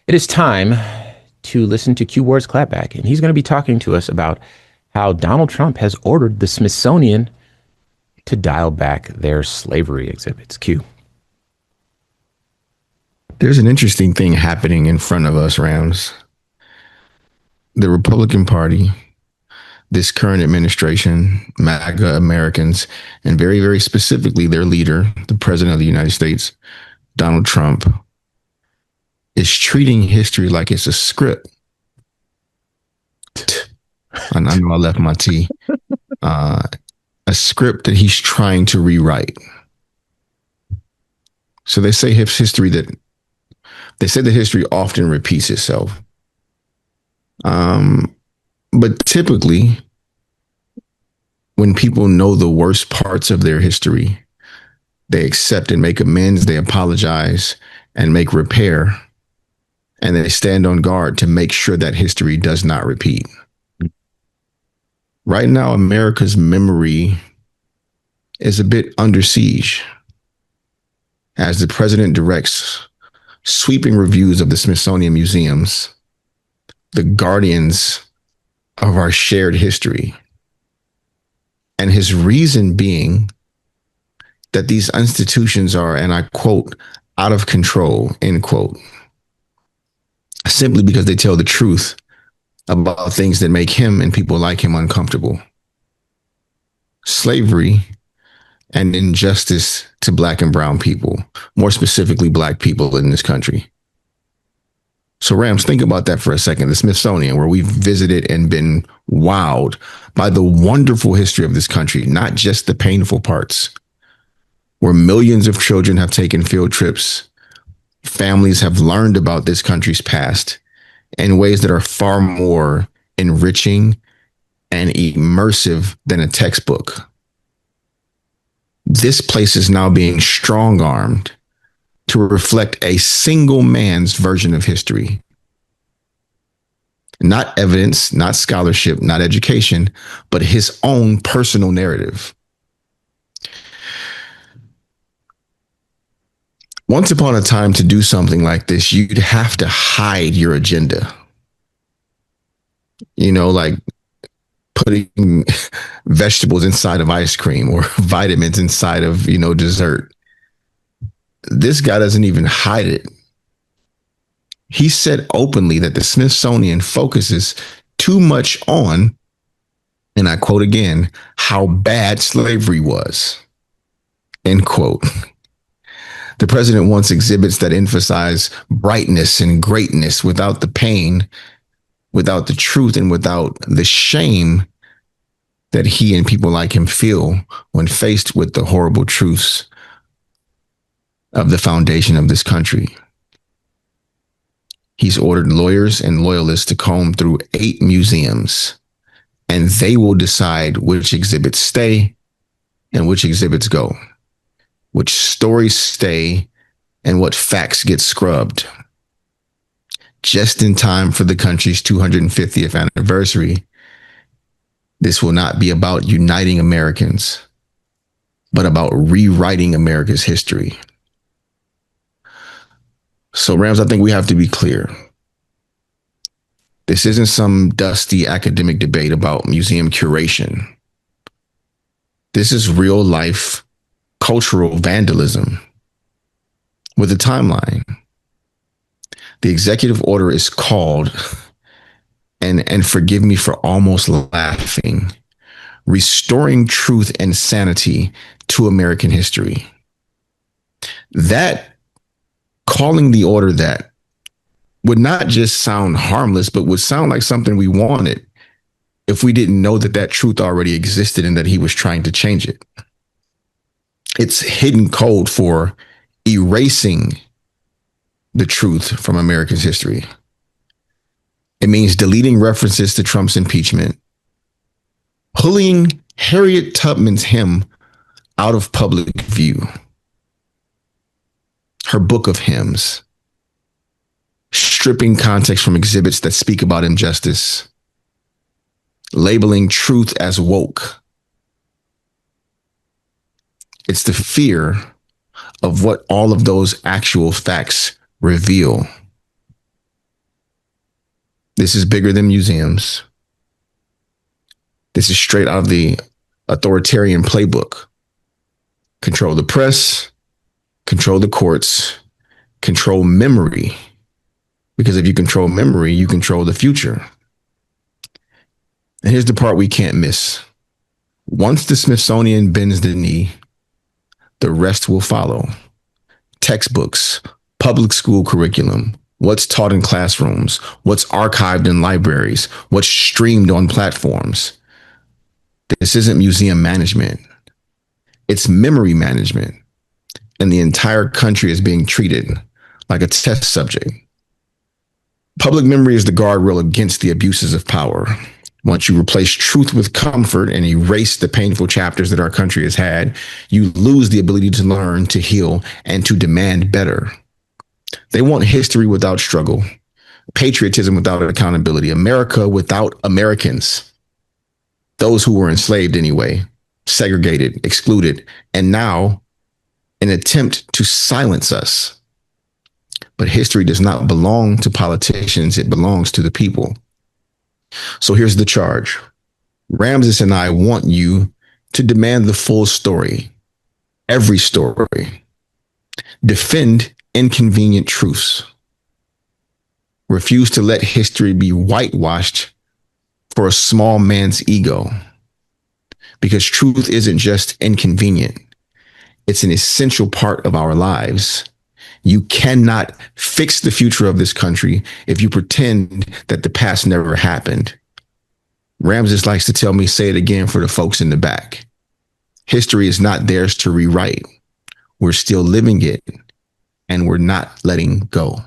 It is time to listen to Q Ward's Clapback, and he's going to be talking to us about how Donald Trump has ordered the Smithsonian to dial back their slavery exhibits. Q. There's an interesting thing happening in front of us, Rams. The Republican Party, this current administration, MAGA Americans, and very, very specifically their leader, the President of the United States, Donald Trump, is treating history like it's a script. I know I left my T. A script that he's trying to rewrite. So they say that history often repeats itself. But typically, when people know the worst parts of their history, they accept and make amends, they apologize and make repair, and they stand on guard to make sure that history does not repeat. Right now, America's memory is a bit under siege as the president directs sweeping reviews of the Smithsonian museums, the guardians of our shared history. And his reason being that these institutions are, and I quote, out of control, end quote, simply because they tell the truth about things that make him and people like him uncomfortable. Slavery and injustice to Black and brown people, more specifically Black people in this country. So Rams, think about that for a second. The Smithsonian, where we've visited and been wowed by the wonderful history of this country, not just the painful parts, where millions of children have taken field trips. Families have learned about this country's past in ways that are far more enriching and immersive than a textbook. This place is now being strong-armed to reflect a single man's version of history. Not evidence, not scholarship, not education, but his own personal narrative. Once upon a time, to do something like this, you'd have to hide your agenda. You know, like putting vegetables inside of ice cream or vitamins inside of, dessert. This guy doesn't even hide it. He said openly that the Smithsonian focuses too much on, and I quote again, how bad slavery was, end quote. The president wants exhibits that emphasize brightness and greatness without the pain, without the truth, and without the shame that he and people like him feel when faced with the horrible truths of the foundation of this country. He's ordered lawyers and loyalists to comb through 8 museums, and they will decide which exhibits stay and which exhibits go, which stories stay and what facts get scrubbed. Just in time for the country's 250th anniversary, this will not be about uniting Americans, but about rewriting America's history. So, Rams, I think we have to be clear. This isn't some dusty academic debate about museum curation. This is real life cultural vandalism with a timeline. The executive order is called, and forgive me for almost laughing, Restoring Truth and Sanity to American History. That, calling the order that, would not just sound harmless, but would sound like something we wanted if we didn't know that that truth already existed and that he was trying to change it. It's hidden code for erasing the truth from America's history. It means deleting references to Trump's impeachment, pulling Harriet Tubman's hymn out of public view, her book of hymns, stripping context from exhibits that speak about injustice, labeling truth as woke. It's the fear of what all of those actual facts reveal. This is bigger than museums. This is straight out of the authoritarian playbook. Control the press, control the courts, control memory. Because if you control memory, you control the future. And here's the part we can't miss. Once the Smithsonian bends the knee, the rest will follow. Textbooks, public school curriculum, what's taught in classrooms, what's archived in libraries, what's streamed on platforms. This isn't museum management. It's memory management. And the entire country is being treated like a test subject. Public memory is the guardrail against the abuses of power. Once you replace truth with comfort and erase the painful chapters that our country has had, you lose the ability to learn, to heal, and to demand better. They want history without struggle, patriotism without accountability, America without Americans. Those who were enslaved anyway, segregated, excluded, and now an attempt to silence us. But history does not belong to politicians, it belongs to the people. So here's the charge. Ramses and I want you to demand the full story, every story. Defend inconvenient truths. Refuse to let history be whitewashed for a small man's ego. Because truth isn't just inconvenient, it's an essential part of our lives. You cannot fix the future of this country if you pretend that the past never happened. Ramses likes to tell me, say it again for the folks in the back. History is not theirs to rewrite. We're still living it, and we're not letting go.